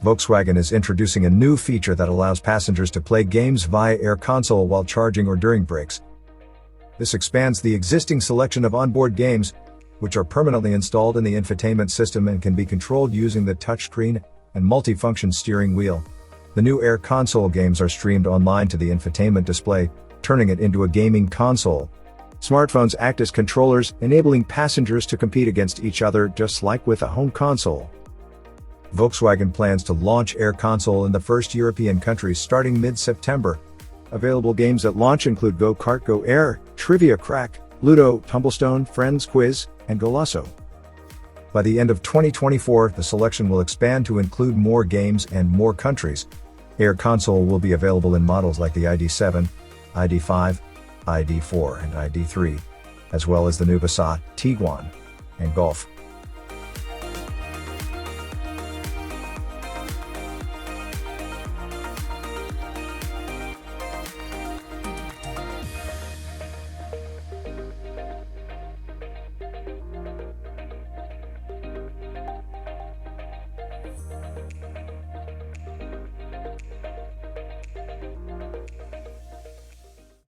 Volkswagen is introducing a new feature that allows passengers to play games via AirConsole while charging or during breaks. This expands the existing selection of onboard games, which are permanently installed in the infotainment system and can be controlled using the touchscreen and multifunction steering wheel. The new AirConsole games are streamed online to the infotainment display, turning it into a gaming console. Smartphones act as controllers, enabling passengers to compete against each other just like with a home console. Volkswagen plans to launch AirConsole in the first European countries starting mid-September. Available games at launch include GoKartGo Air, Trivia Crack, Ludo, Tumblestone, Friends, Quiz and Golazo. By the end of 2024, the selection will expand to include more games and more countries. AirConsole will be available in models like the ID.7, ID.5, ID.4 and ID.3, as well as the new Passat, Tiguan, and Golf.